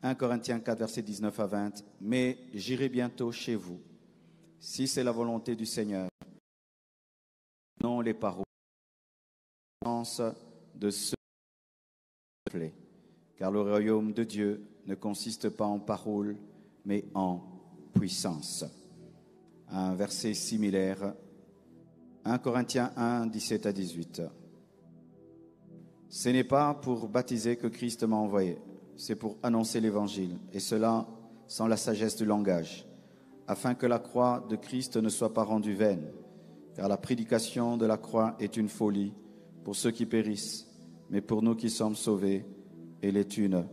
1 Corinthiens 4, versets 19 à 20. Mais j'irai bientôt chez vous, si c'est la volonté du Seigneur. Non les paroles de ceux qui plaît. Car le royaume de Dieu ne consiste pas en paroles, mais en puissance. Un verset similaire, 1 Corinthiens 1, 17 à 18. Ce n'est pas pour baptiser que Christ m'a envoyé, c'est pour annoncer l'évangile, et cela sans la sagesse du langage, afin que la croix de Christ ne soit pas rendue vaine, car la prédication de la croix est une folie pour ceux qui périssent, mais pour nous qui sommes sauvés, elle est une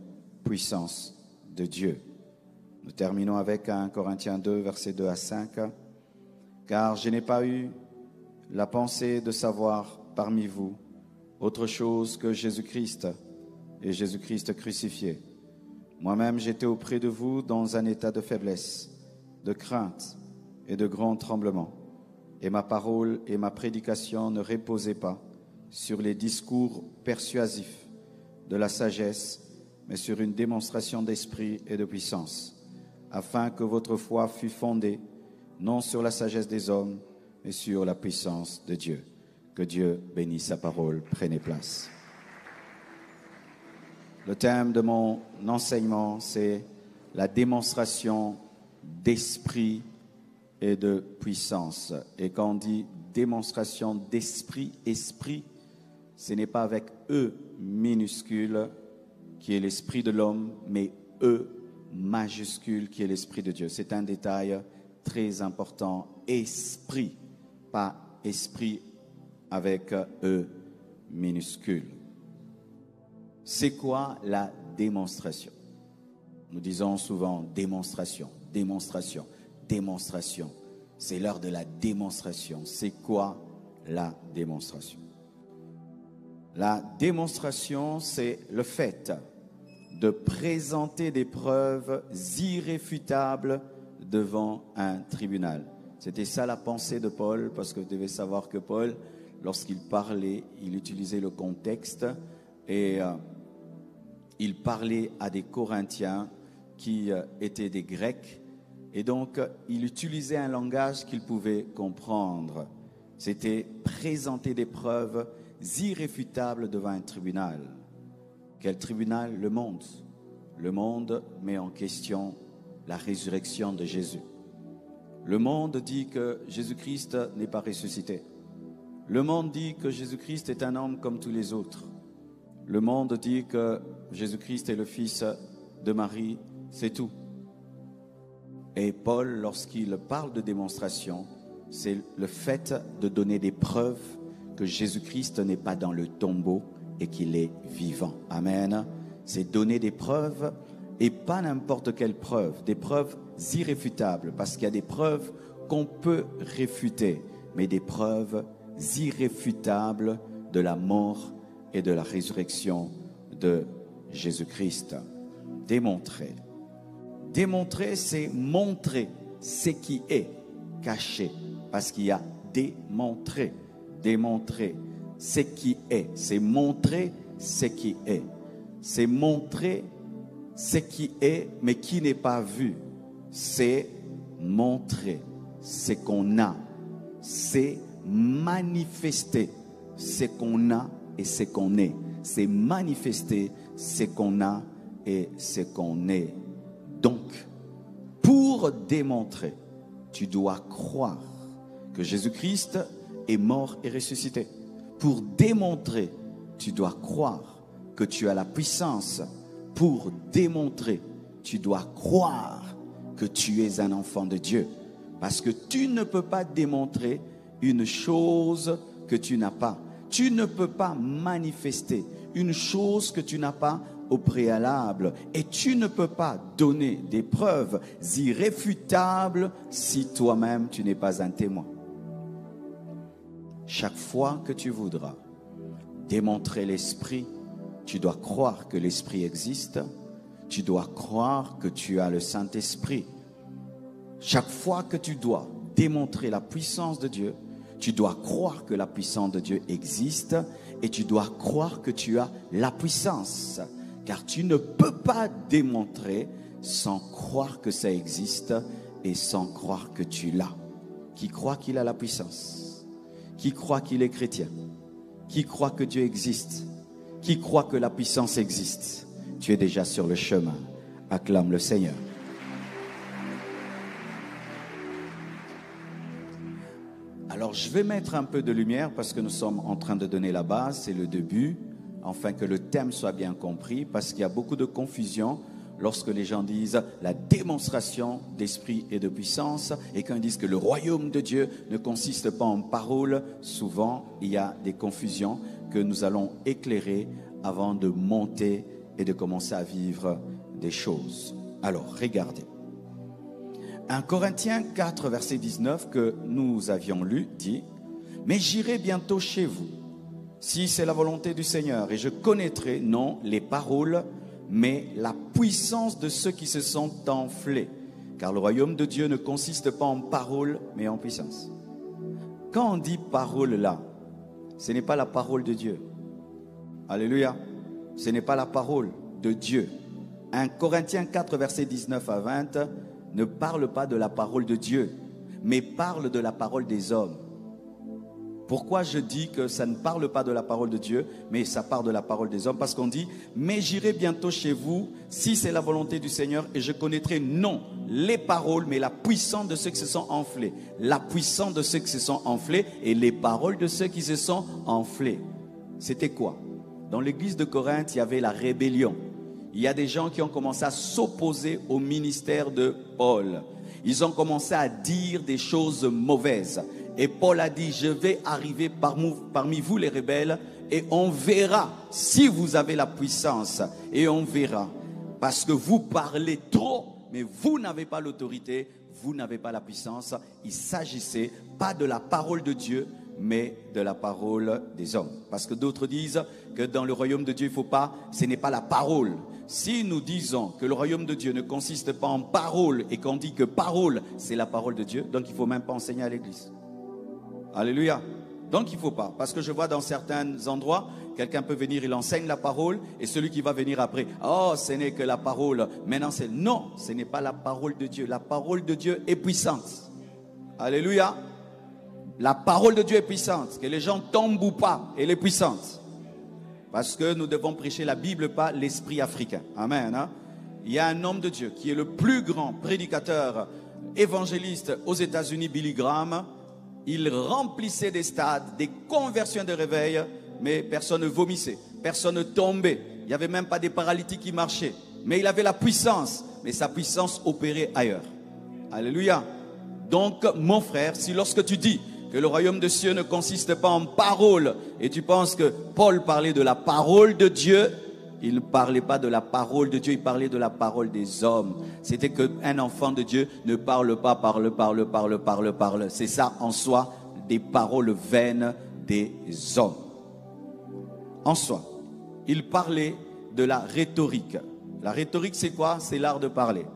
puissance de Dieu. Nous terminons avec 1 Corinthiens 2, versets 2 à 5. Car je n'ai pas eu la pensée de savoir parmi vous autre chose que Jésus-Christ et Jésus-Christ crucifié. Moi-même, j'étais auprès de vous dans un état de faiblesse, de crainte et de grand tremblement. Et ma parole et ma prédication ne reposaient pas sur les discours persuasifs de la sagesse, mais sur une démonstration d'esprit et de puissance, afin que votre foi fût fondée non sur la sagesse des hommes, mais sur la puissance de Dieu. Que Dieu bénisse sa parole. Prenez place. Le thème de mon enseignement, c'est la démonstration d'esprit et de puissance. Et quand on dit démonstration d'esprit, esprit, ce n'est pas avec E minuscule qui est l'esprit de l'homme, mais E majuscule qui est l'esprit de Dieu. C'est un détail très important. Esprit, pas esprit avec E minuscule. C'est quoi la démonstration? Nous disons souvent démonstration, démonstration, démonstration. C'est l'heure de la démonstration. C'est quoi la démonstration? La démonstration, c'est le fait de présenter des preuves irréfutables devant un tribunal. C'était ça la pensée de Paul, parce que vous devez savoir que Paul, lorsqu'il parlait, il utilisait le contexte et il parlait à des Corinthiens qui étaient des Grecs, et donc il utilisait un langage qu'ils pouvaient comprendre. C'était présenter des preuves irréfutables devant un tribunal. Quel tribunal? Le monde. Le monde met en question la résurrection de Jésus. Le monde dit que Jésus-Christ n'est pas ressuscité. Le monde dit que Jésus-Christ est un homme comme tous les autres. Le monde dit que Jésus-Christ est le fils de Marie, c'est tout. Et Paul, lorsqu'il parle de démonstration, c'est le fait de donner des preuves que Jésus-Christ n'est pas dans le tombeau et qu'il est vivant. Amen. C'est donner des preuves, et pas n'importe quelle preuve, des preuves irréfutables, parce qu'il y a des preuves qu'on peut réfuter, mais des preuves irréfutables de la mort et de la résurrection de Jésus-Christ. Démontrer. Démontrer, c'est montrer ce qui est caché, parce qu'il y a démontrer. Démontrer ce qui est, c'est montrer ce qui est. C'est montrer ce qui est, mais qui n'est pas vu. C'est montrer ce qu'on a. C'est manifester ce qu'on a et ce qu'on est. C'est manifester ce qu'on a et ce qu'on est. Donc, pour démontrer, tu dois croire que Jésus-Christ est mort et ressuscité. Pour démontrer, tu dois croire que tu as la puissance. Pour démontrer, tu dois croire que tu es un enfant de Dieu. Parce que tu ne peux pas démontrer une chose que tu n'as pas. Tu ne peux pas manifester une chose que tu n'as pas au préalable. Et tu ne peux pas donner des preuves irréfutables si toi-même tu n'es pas un témoin. Chaque fois que tu voudras démontrer l'esprit, tu dois croire que l'esprit existe. Tu dois croire que tu as le Saint-Esprit. Chaque fois que tu dois démontrer la puissance de Dieu, tu dois croire que la puissance de Dieu existe et tu dois croire que tu as la puissance. Car tu ne peux pas démontrer sans croire que ça existe et sans croire que tu l'as. Qui croit qu'il a la puissance? Qui croit qu'il est chrétien? Qui croit que Dieu existe? Qui croit que la puissance existe? Tu es déjà sur le chemin. Acclame le Seigneur. Alors je vais mettre un peu de lumière parce que nous sommes en train de donner la base, c'est le début, afin que le thème soit bien compris, parce qu'il y a beaucoup de confusion lorsque les gens disent la démonstration d'esprit et de puissance, et quand ils disent que le royaume de Dieu ne consiste pas en paroles. Souvent il y a des confusions que nous allons éclairer avant de monter et de commencer à vivre des choses. Alors regardez, 1 Corinthiens 4 verset 19 que nous avions lu dit: mais j'irai bientôt chez vous, si c'est la volonté du Seigneur, et je connaîtrai non les paroles, mais la puissance de ceux qui se sont enflés. Car le royaume de Dieu ne consiste pas en paroles, mais en puissance. Quand on dit parole là, ce n'est pas la parole de Dieu. Alléluia. Ce n'est pas la parole de Dieu. 1 Corinthiens 4 verset 19 à 20 ne parle pas de la parole de Dieu, mais parle de la parole des hommes. Pourquoi je dis que ça ne parle pas de la parole de Dieu, mais ça parle de la parole des hommes? Parce qu'on dit: mais j'irai bientôt chez vous, si c'est la volonté du Seigneur, et je connaîtrai non les paroles, mais la puissance de ceux qui se sont enflés. La puissance de ceux qui se sont enflés et les paroles de ceux qui se sont enflés. C'était quoi? Dans l'église de Corinthe, il y avait la rébellion. Il y a des gens qui ont commencé à s'opposer au ministère de Paul. Ils ont commencé à dire des choses mauvaises. Et Paul a dit: je vais arriver parmi vous les rebelles, et on verra si vous avez la puissance. Et on verra. Parce que vous parlez trop, mais vous n'avez pas l'autorité, vous n'avez pas la puissance. Il s'agissait pas de la parole de Dieu, mais de la parole des hommes. Parce que d'autres disent que dans le royaume de Dieu, il faut pas, ce n'est pas la parole. Si nous disons que le royaume de Dieu ne consiste pas en parole, et qu'on dit que parole, c'est la parole de Dieu, donc il ne faut même pas enseigner à l'église. Alléluia. Donc il ne faut pas. Parce que je vois dans certains endroits, quelqu'un peut venir, il enseigne la parole, et celui qui va venir après: oh, ce n'est que la parole. Maintenant c'est... Non, ce n'est pas la parole de Dieu. La parole de Dieu est puissante. Alléluia. La parole de Dieu est puissante. Que les gens tombent ou pas, elle est puissante. Parce que nous devons prêcher la Bible, pas l'esprit africain. Amen. Hein? Il y a un homme de Dieu qui est le plus grand prédicateur évangéliste aux États-Unis, Billy Graham. Il remplissait des stades, des conversions de réveil, mais personne ne vomissait, personne ne tombait. Il n'y avait même pas des paralytiques qui marchaient. Mais il avait la puissance, mais sa puissance opérait ailleurs. Alléluia. Donc, mon frère, si lorsque tu dis que le royaume des cieux ne consiste pas en parole, et tu penses que Paul parlait de la parole de Dieu, il ne parlait pas de la parole de Dieu, il parlait de la parole des hommes. C'était qu'un enfant de Dieu ne parle pas, parle. C'est ça en soi, des paroles vaines des hommes. En soi, il parlait de la rhétorique. La rhétorique, c'est quoi? C'est l'art de parler.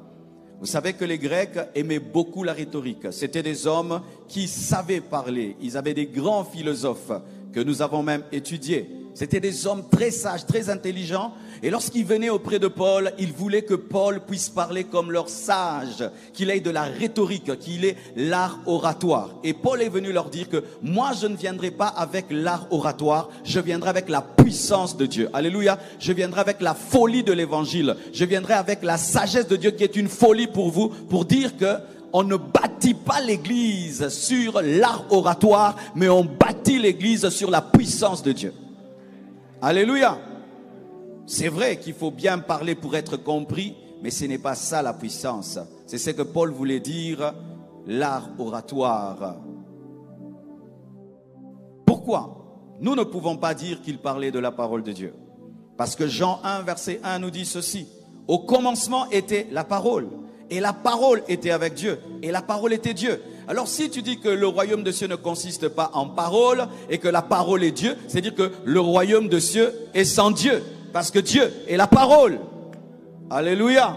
Vous savez que les Grecs aimaient beaucoup la rhétorique. C'était des hommes qui savaient parler. Ils avaient des grands philosophes que nous avons même étudiés. C'était des hommes très sages, très intelligents. Et lorsqu'ils venaient auprès de Paul, ils voulaient que Paul puisse parler comme leur sage, qu'il ait de la rhétorique, qu'il ait l'art oratoire. Et Paul est venu leur dire que moi, je ne viendrai pas avec l'art oratoire, je viendrai avec la puissance de Dieu. Alléluia. Je viendrai avec la folie de l'évangile. Je viendrai avec la sagesse de Dieu qui est une folie pour vous, pour dire que on ne bâtit pas l'église sur l'art oratoire, mais on bâtit l'église sur la puissance de Dieu. Alléluia. C'est vrai qu'il faut bien parler pour être compris, mais ce n'est pas ça la puissance. C'est ce que Paul voulait dire, l'art oratoire. Pourquoi nous ne pouvons pas dire qu'il parlait de la parole de Dieu? Parce que Jean 1, verset 1 nous dit ceci: au commencement était la parole, et la parole était avec Dieu, et la parole était Dieu. Alors si tu dis que le royaume des cieux ne consiste pas en parole et que la parole est Dieu, c'est-à-dire que le royaume des cieux est sans Dieu, parce que Dieu est la parole. Alléluia.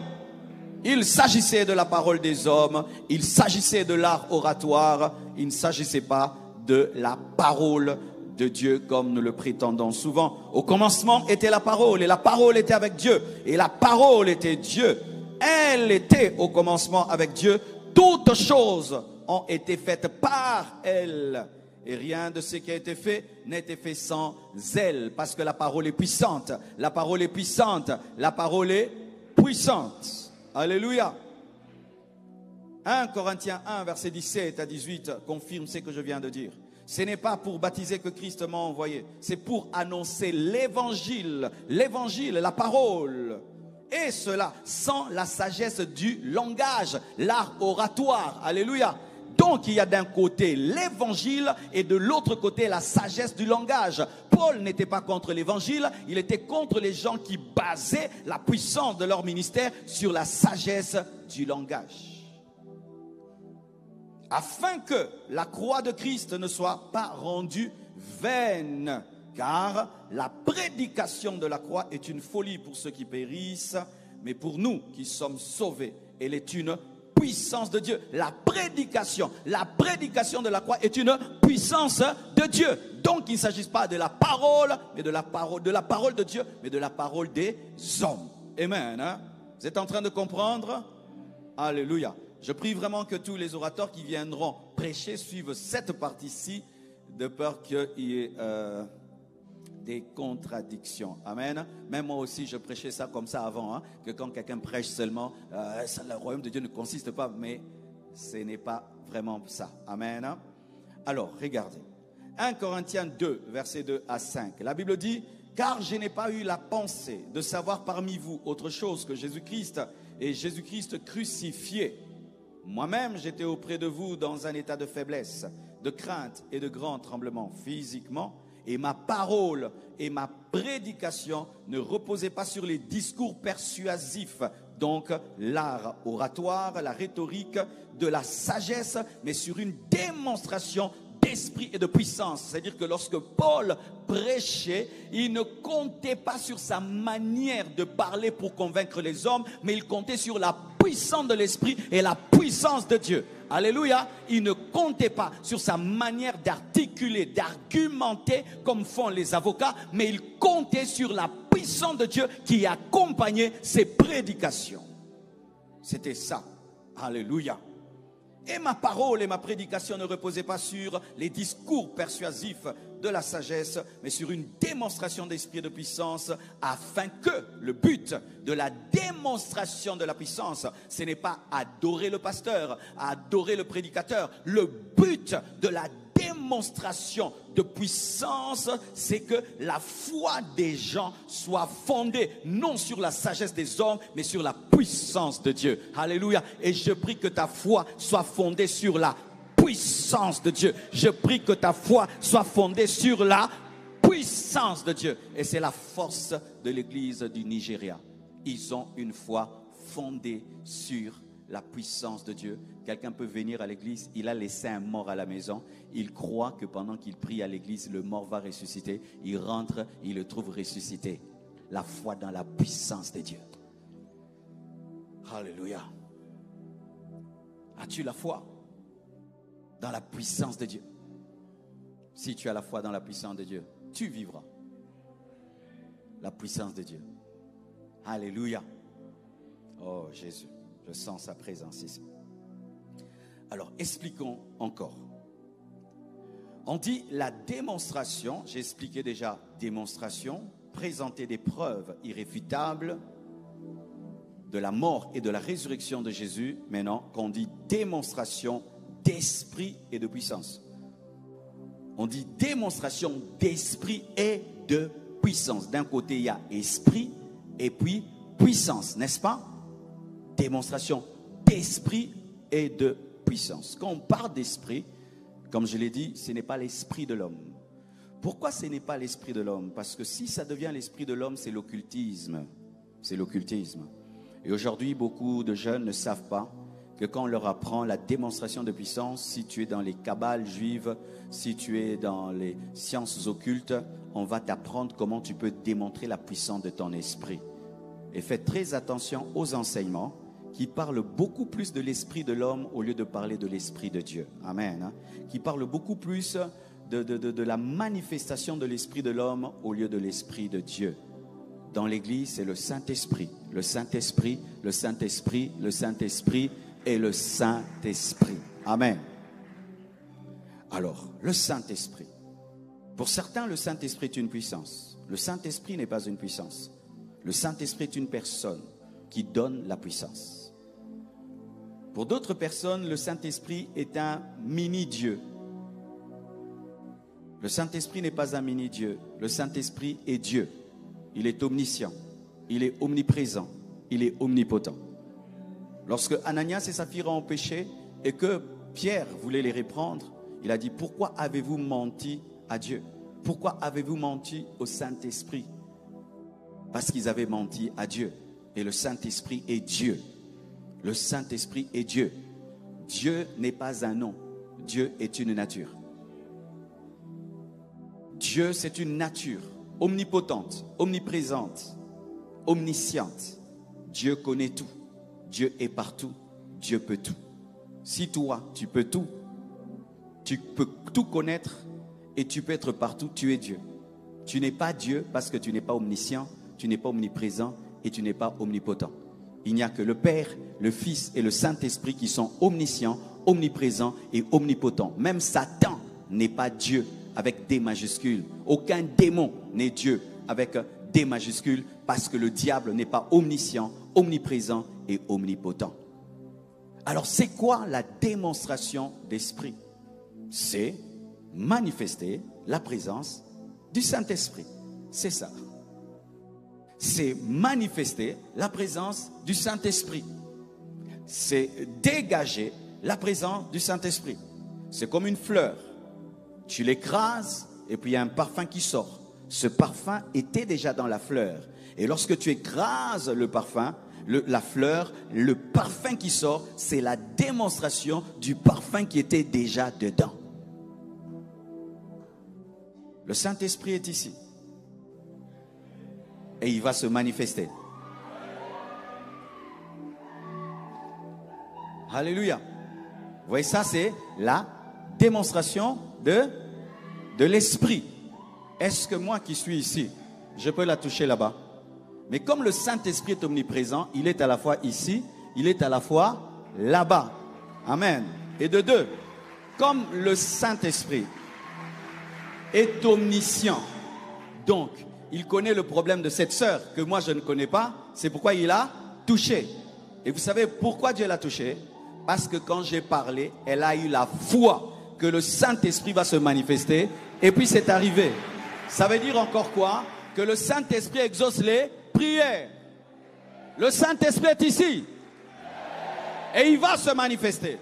Il s'agissait de la parole des hommes, il s'agissait de l'art oratoire, il ne s'agissait pas de la parole de Dieu comme nous le prétendons souvent. Au commencement était la parole et la parole était avec Dieu et la parole était Dieu. Elle était au commencement avec Dieu. Toutes choses ont été faites par elle. Et rien de ce qui a été fait n'a été fait sans elle. Parce que la parole est puissante. La parole est puissante. La parole est puissante. Alléluia. 1 Corinthiens 1, verset 17 à 18 confirme ce que je viens de dire. Ce n'est pas pour baptiser que Christ m'a envoyé. C'est pour annoncer l'évangile. L'évangile, la parole. Et cela sans la sagesse du langage, l'art oratoire. Alléluia. Donc il y a d'un côté l'évangile et de l'autre côté la sagesse du langage. Paul n'était pas contre l'évangile, il était contre les gens qui basaient la puissance de leur ministère sur la sagesse du langage. Afin que la croix de Christ ne soit pas rendue vaine, car la prédication de la croix est une folie pour ceux qui périssent, mais pour nous qui sommes sauvés, elle est une puissance de Dieu. La prédication de la croix est une puissance de Dieu. Donc il ne s'agit pas de la parole, mais de la parole de Dieu, mais de la parole des hommes. Amen. Hein? Vous êtes en train de comprendre? Alléluia. Je prie vraiment que tous les orateurs qui viendront prêcher suivent cette partie-ci, de peur qu'il y ait des contradictions. Amen. Même moi aussi, je prêchais ça comme ça avant, hein, que quand quelqu'un prêche seulement, le royaume de Dieu ne consiste pas, mais ce n'est pas vraiment ça. Amen. Alors, regardez. 1 Corinthiens 2, versets 2 à 5. La Bible dit, « Car je n'ai pas eu la pensée de savoir parmi vous autre chose que Jésus-Christ et Jésus-Christ crucifié. Moi-même, j'étais auprès de vous dans un état de faiblesse, de crainte et de grand tremblement physiquement. Et ma parole et ma prédication ne reposaient pas sur les discours persuasifs, donc l'art oratoire, la rhétorique, de la sagesse, mais sur une démonstration d'esprit et de puissance. C'est-à-dire que lorsque Paul prêchait, il ne comptait pas sur sa manière de parler pour convaincre les hommes, mais il comptait sur la puissance de l'esprit et la puissance de Dieu. Alléluia. Il ne comptait pas sur sa manière d'articuler, d'argumenter comme font les avocats, mais il comptait sur la puissance de Dieu qui accompagnait ses prédications. C'était ça. Alléluia. Et ma parole et ma prédication ne reposaient pas sur les discours persuasifs de la sagesse, mais sur une démonstration d'esprit et de puissance, afin que le but de la démonstration de la puissance, ce n'est pas adorer le pasteur, adorer le prédicateur. Le but de la démonstration de puissance, c'est que la foi des gens soit fondée non sur la sagesse des hommes, mais sur la puissance de Dieu. Alléluia. Et je prie que ta foi soit fondée sur la puissance de Dieu. Je prie que ta foi soit fondée sur la puissance de Dieu. Et c'est la force de l'église du Nigeria. Ils ont une foi fondée sur la puissance de Dieu. Quelqu'un peut venir à l'église, il a laissé un mort à la maison, il croit que pendant qu'il prie à l'église, le mort va ressusciter. Il rentre, il le trouve ressuscité. La foi dans la puissance de Dieu. Alléluia. As-tu la foi dans la puissance de Dieu? Si tu as la foi dans la puissance de Dieu, tu vivras la puissance de Dieu. Alléluia. Oh Jésus, je sens sa présence ici. Alors, expliquons encore. On dit la démonstration, j'ai expliqué déjà démonstration, présenter des preuves irréfutables de la mort et de la résurrection de Jésus. Maintenant, qu'on dit démonstration d'esprit et de puissance. On dit démonstration d'esprit et de puissance. D'un côté, il y a esprit et puis puissance, n'est-ce pas? Démonstration d'esprit et de puissance. Quand on parle d'esprit, comme je l'ai dit, ce n'est pas l'esprit de l'homme. Pourquoi ce n'est pas l'esprit de l'homme? Parce que si ça devient l'esprit de l'homme, c'est l'occultisme. C'est l'occultisme. Et aujourd'hui, beaucoup de jeunes ne savent pas que quand on leur apprend la démonstration de puissance, si tu es dans les kabbales juives, si tu es dans les sciences occultes, on va t'apprendre comment tu peux démontrer la puissance de ton esprit. Et faites très attention aux enseignements qui parlent beaucoup plus de l'esprit de l'homme au lieu de parler de l'esprit de Dieu. Amen. Qui parlent beaucoup plus de la manifestation de l'esprit de l'homme au lieu de l'esprit de Dieu. Dans l'Église, c'est le Saint-Esprit. Le Saint-Esprit, le Saint-Esprit, le Saint-Esprit et le Saint-Esprit. Amen. Alors, le Saint-Esprit. Pour certains, le Saint-Esprit est une puissance. Le Saint-Esprit n'est pas une puissance. Le Saint-Esprit est une personne qui donne la puissance. Pour d'autres personnes, le Saint-Esprit est un mini-Dieu. Le Saint-Esprit n'est pas un mini-Dieu. Le Saint-Esprit est Dieu. Il est omniscient. Il est omniprésent. Il est omnipotent. Lorsque Ananias et Saphira ont péché et que Pierre voulait les reprendre, il a dit, pourquoi avez-vous menti à Dieu? Pourquoi avez-vous menti au Saint-Esprit? Parce qu'ils avaient menti à Dieu. Et le Saint-Esprit est Dieu. Le Saint-Esprit est Dieu. Dieu n'est pas un nom. Dieu est une nature. Dieu, c'est une nature omnipotente, omniprésente, omnisciente. Dieu connaît tout. Dieu est partout. Dieu peut tout. Si toi, tu peux tout connaître et tu peux être partout, tu es Dieu. Tu n'es pas Dieu parce que tu n'es pas omniscient, tu n'es pas omniprésent et tu n'es pas omnipotent. Il n'y a que le Père, le Fils et le Saint-Esprit qui sont omniscients, omniprésents et omnipotents. Même Satan n'est pas Dieu avec D majuscule. Aucun démon n'est Dieu avec D majuscule parce que le diable n'est pas omniscient, omniprésent et omnipotent. Alors c'est quoi la démonstration d'esprit? C'est manifester la présence du Saint-Esprit. C'est ça. C'est manifester la présence du Saint-Esprit. C'est dégager la présence du Saint-Esprit. C'est comme une fleur. Tu l'écrases et puis il y a un parfum qui sort. Ce parfum était déjà dans la fleur. Et lorsque tu écrases le parfum, la fleur, le parfum qui sort, c'est la démonstration du parfum qui était déjà dedans. Le Saint-Esprit est ici. Et il va se manifester. Alléluia. Vous voyez, ça c'est la démonstration de l'Esprit. Est-ce que moi qui suis ici, je peux la toucher là-bas? Mais comme le Saint-Esprit est omniprésent, il est à la fois ici, il est à la fois là-bas. Amen. Et de deux, comme le Saint-Esprit est omniscient, donc il connaît le problème de cette sœur que moi je ne connais pas, c'est pourquoi il a touché. Et vous savez pourquoi Dieu l'a touché? Parce que quand j'ai parlé, elle a eu la foi que le Saint-Esprit va se manifester, et puis c'est arrivé. Ça veut dire encore quoi? Que le Saint-Esprit exauce les prières. Le Saint-Esprit est ici. Et il va se manifester.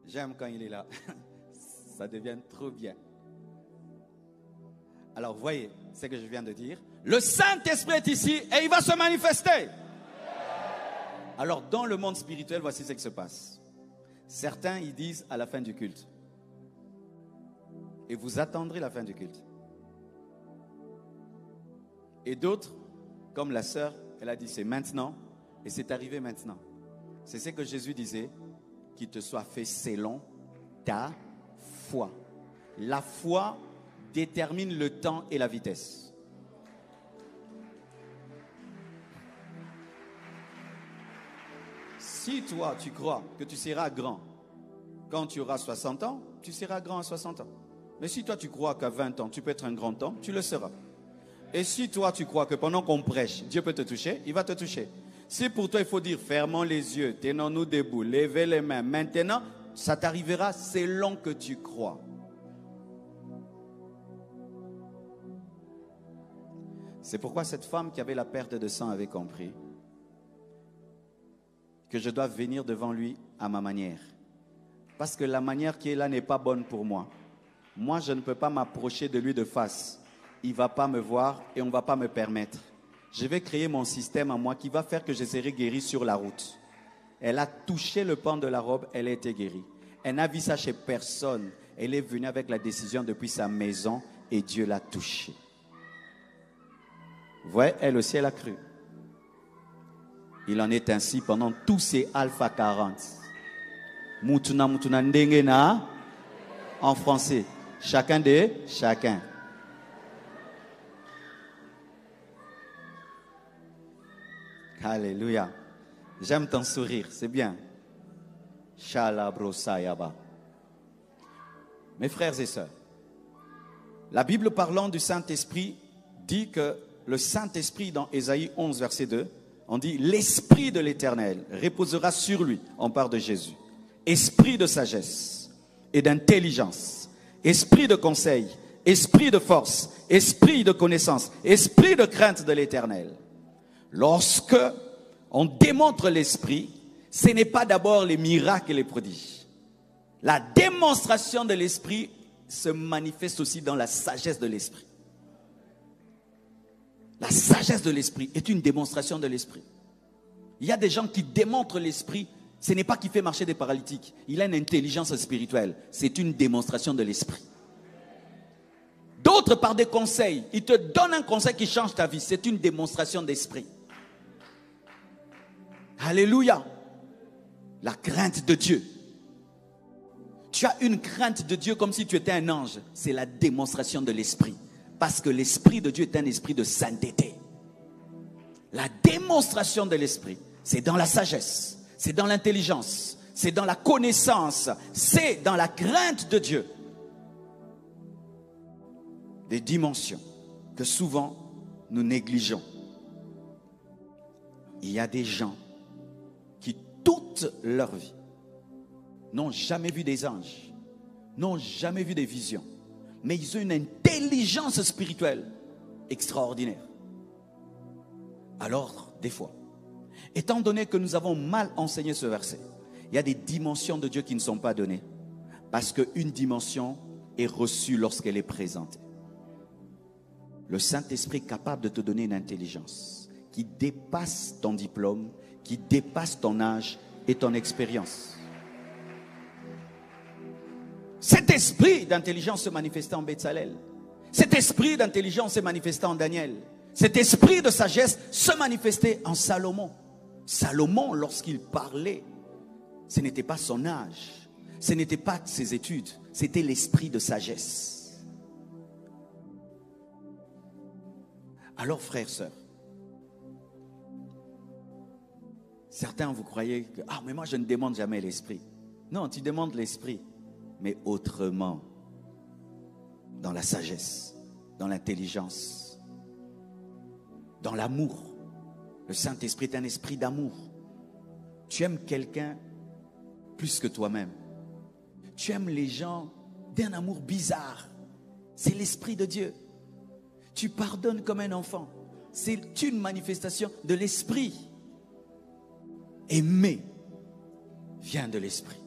J'aime quand il est là. Ça devient trop bien. Alors voyez ce que je viens de dire. Le Saint-Esprit est ici et il va se manifester. Alors dans le monde spirituel, voici ce qui se passe. Certains, ils disent à la fin du culte. Et vous attendrez la fin du culte. Et d'autres, comme la sœur, elle a dit c'est maintenant. Et c'est arrivé maintenant. C'est ce que Jésus disait. Qu'il te soit fait selon ta foi. La foi détermine le temps et la vitesse. Si toi, tu crois que tu seras grand quand tu auras 60 ans, tu seras grand à 60 ans. Mais si toi, tu crois qu'à 20 ans, tu peux être un grand homme, tu le seras. Et si toi, tu crois que pendant qu'on prêche, Dieu peut te toucher, il va te toucher. Si pour toi, il faut dire, fermons les yeux, tenons-nous debout, levez les mains. Maintenant, ça t'arrivera selon que tu crois. C'est pourquoi cette femme qui avait la perte de sang avait compris que je dois venir devant lui à ma manière. Parce que la manière qui est là n'est pas bonne pour moi. Moi, je ne peux pas m'approcher de lui de face. Il ne va pas me voir et on ne va pas me permettre. Je vais créer mon système à moi qui va faire que je serai guéri sur la route. Elle a touché le pan de la robe, elle a été guérie. Elle n'a vu ça chez personne. Elle est venue avec la décision depuis sa maison et Dieu l'a touchée. Vous voyez, elle aussi, elle a cru. Il en est ainsi pendant tous ces Alpha 40. Mutuna mutuna ndenge na en français. Chacun de chacun. Alléluia. J'aime ton sourire, c'est bien. Shalabrosayaba. Mes frères et sœurs, la Bible parlant du Saint-Esprit dit que le Saint-Esprit dans Ésaïe 11, verset 2, on dit « L'Esprit de l'Éternel reposera sur lui », on parle de Jésus. Esprit de sagesse et d'intelligence, esprit de conseil, esprit de force, esprit de connaissance, esprit de crainte de l'Éternel. Lorsque on démontre l'Esprit, ce n'est pas d'abord les miracles et les prodiges. La démonstration de l'Esprit se manifeste aussi dans la sagesse de l'Esprit. La sagesse de l'Esprit est une démonstration de l'Esprit. Il y a des gens qui démontrent l'Esprit, ce n'est pas qu'il fait marcher des paralytiques. Il a une intelligence spirituelle. C'est une démonstration de l'Esprit. D'autres par des conseils. Ils te donnent un conseil qui change ta vie. C'est une démonstration d'Esprit. Alléluia. La crainte de Dieu. Tu as une crainte de Dieu comme si tu étais un ange. C'est la démonstration de l'Esprit. Parce que l'Esprit de Dieu est un esprit de sainteté. La démonstration de l'Esprit, c'est dans la sagesse, c'est dans l'intelligence, c'est dans la connaissance, c'est dans la crainte de Dieu. Des dimensions que souvent nous négligeons. Il y a des gens qui toute leur vie n'ont jamais vu des anges, n'ont jamais vu des visions, mais ils ont une intelligence spirituelle extraordinaire. Alors, des fois, étant donné que nous avons mal enseigné ce verset, il y a des dimensions de Dieu qui ne sont pas données, parce qu'une dimension est reçue lorsqu'elle est présentée. Le Saint-Esprit est capable de te donner une intelligence qui dépasse ton diplôme, qui dépasse ton âge et ton expérience. Cet esprit d'intelligence se manifestait en Bétzalel. Cet esprit d'intelligence se manifestait en Daniel. Cet esprit de sagesse se manifestait en Salomon. Salomon, lorsqu'il parlait, ce n'était pas son âge, ce n'était pas ses études, c'était l'esprit de sagesse. Alors, frères, sœurs, certains vous croyez que, ah, mais moi je ne demande jamais l'esprit. Non, tu demandes l'esprit, mais autrement, dans la sagesse, dans l'intelligence, dans l'amour. Le Saint-Esprit est un esprit d'amour. Tu aimes quelqu'un plus que toi-même. Tu aimes les gens d'un amour bizarre. C'est l'esprit de Dieu. Tu pardonnes comme un enfant. C'est une manifestation de l'esprit. Aimer vient de l'esprit.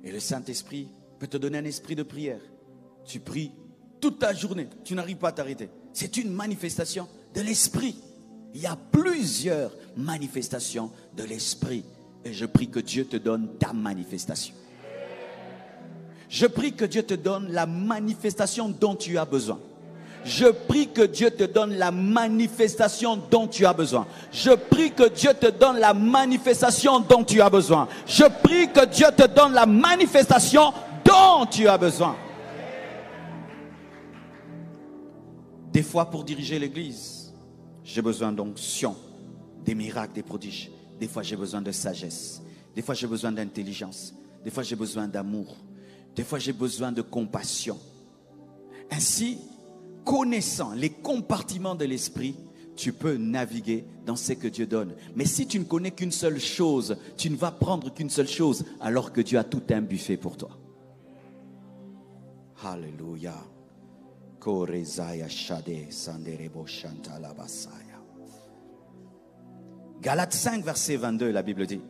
Et le Saint-Esprit peut te donner un esprit de prière. Tu pries toute ta journée, tu n'arrives pas à t'arrêter. C'est une manifestation de l'esprit. Il y a plusieurs manifestations de l'esprit. Et je prie que Dieu te donne ta manifestation. Je prie que Dieu te donne la manifestation dont tu as besoin. Je prie que Dieu te donne la manifestation dont tu as besoin. Je prie que Dieu te donne la manifestation dont tu as besoin. Je prie que Dieu te donne la manifestation dont tu as besoin. Des fois, pour diriger l'église, j'ai besoin d'onction, des miracles, des prodiges. Des fois, j'ai besoin de sagesse. Des fois, j'ai besoin d'intelligence. Des fois, j'ai besoin d'amour. Des fois, j'ai besoin de compassion. Ainsi, connaissant les compartiments de l'esprit, tu peux naviguer dans ce que Dieu donne. Mais si tu ne connais qu'une seule chose, tu ne vas prendre qu'une seule chose, alors que Dieu a tout un buffet pour toi. Alléluia. Galates 5, verset 22, la Bible dit: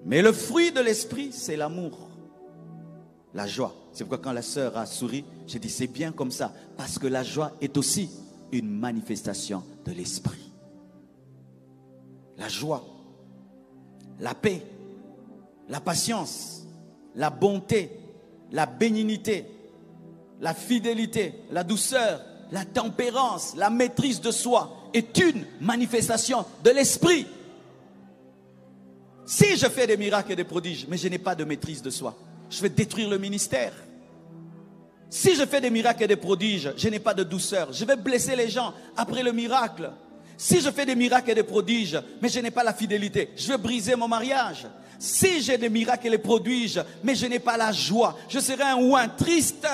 mais le fruit de l'esprit, c'est l'amour, la joie. C'est pourquoi quand la sœur a souri, j'ai dit c'est bien comme ça, parce que la joie est aussi une manifestation de l'esprit. La joie, la paix, la patience, la bonté, la bénignité, la fidélité, la douceur, la tempérance, la maîtrise de soi. est une manifestation de l'esprit. Si je fais des miracles et des prodiges, mais je n'ai pas de maîtrise de soi, je vais détruire le ministère. Si je fais des miracles et des prodiges, je n'ai pas de douceur, je vais blesser les gens après le miracle. Si je fais des miracles et des prodiges, mais je n'ai pas la fidélité, je vais briser mon mariage. Si j'ai des miracles et des prodiges, mais je n'ai pas la joie, je serai un ouin triste.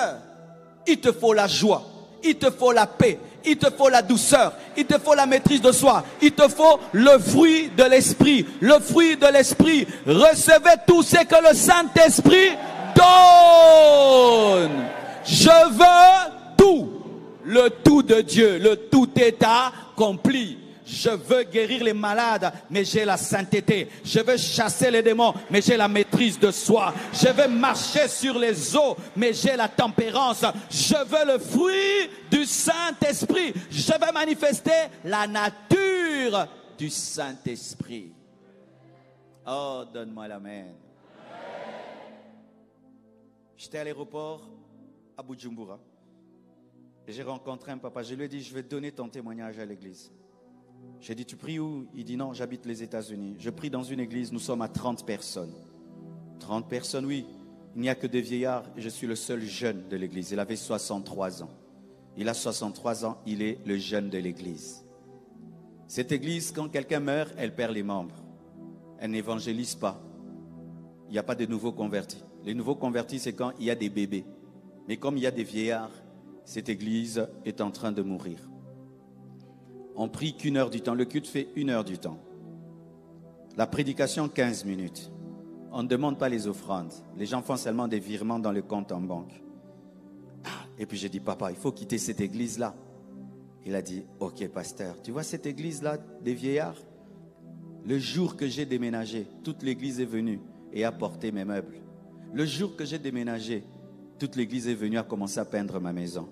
Il te faut la joie, il te faut la paix, il te faut la douceur, il te faut la maîtrise de soi, il te faut le fruit de l'esprit. Le fruit de l'esprit, recevez tout ce que le Saint-Esprit donne. Je veux tout, le tout de Dieu, le tout est accompli. Je veux guérir les malades, mais j'ai la sainteté. Je veux chasser les démons, mais j'ai la maîtrise de soi. Je veux marcher sur les eaux, mais j'ai la tempérance. Je veux le fruit du Saint-Esprit. Je veux manifester la nature du Saint-Esprit. Oh, donne-moi l'amen. J'étais à l'aéroport à Bujumbura et j'ai rencontré un papa. Je lui ai dit, je vais donner ton témoignage à l'église. J'ai dit, tu pries où? Il dit, non, j'habite les États-Unis. Je prie dans une église, nous sommes à 30 personnes. 30 personnes, oui. Il n'y a que des vieillards et je suis le seul jeune de l'église. Il avait 63 ans. Il a 63 ans, il est le jeune de l'église. Cette église, quand quelqu'un meurt, elle perd les membres. Elle n'évangélise pas. Il n'y a pas de nouveaux convertis. Les nouveaux convertis, c'est quand il y a des bébés. Mais comme il y a des vieillards, cette église est en train de mourir. On prie qu'1 heure du temps. Le culte fait 1 heure du temps. La prédication, 15 minutes. On ne demande pas les offrandes. Les gens font seulement des virements dans le compte en banque. Et puis j'ai dit, papa, il faut quitter cette église-là. Il a dit, ok, pasteur, tu vois cette église-là des vieillards? Le jour que j'ai déménagé, toute l'église est venue et a porté mes meubles. Le jour que j'ai déménagé, toute l'église est venue à commencer à peindre ma maison.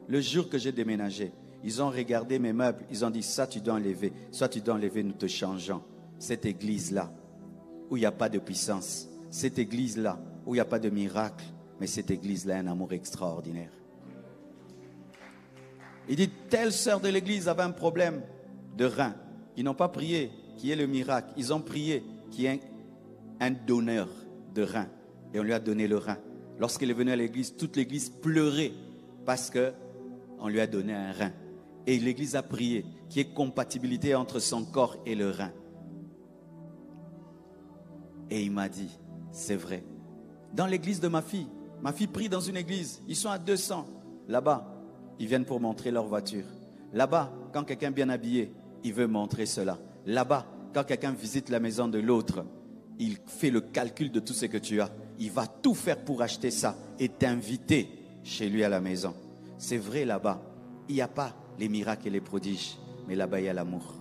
Le jour que j'ai déménagé, ils ont regardé mes meubles, ils ont dit, ça tu dois enlever, soit tu dois enlever, nous te changeons. Cette église-là, où il n'y a pas de puissance, cette église-là, où il n'y a pas de miracle, mais cette église-là a un amour extraordinaire. Il dit, telle sœur de l'église avait un problème de rein. Ils n'ont pas prié qu'il y ait le miracle, ils ont prié qu'il y ait un donneur de rein. Et on lui a donné le rein. Lorsqu'il est venu à l'église, toute l'église pleurait parce qu'on lui a donné un rein. Et l'église a prié qu'il y ait compatibilité entre son corps et le rein. Et il m'a dit, c'est vrai. Dans l'église de ma fille prie dans une église, ils sont à 200. Là-bas, ils viennent pour montrer leur voiture. Là-bas, quand quelqu'un est bien habillé, il veut montrer cela. Là-bas, quand quelqu'un visite la maison de l'autre, il fait le calcul de tout ce que tu as. Il va tout faire pour acheter ça et t'inviter chez lui à la maison. C'est vrai, là-bas, il n'y a pas les miracles et les prodiges, mais là-bas, il y a l'amour.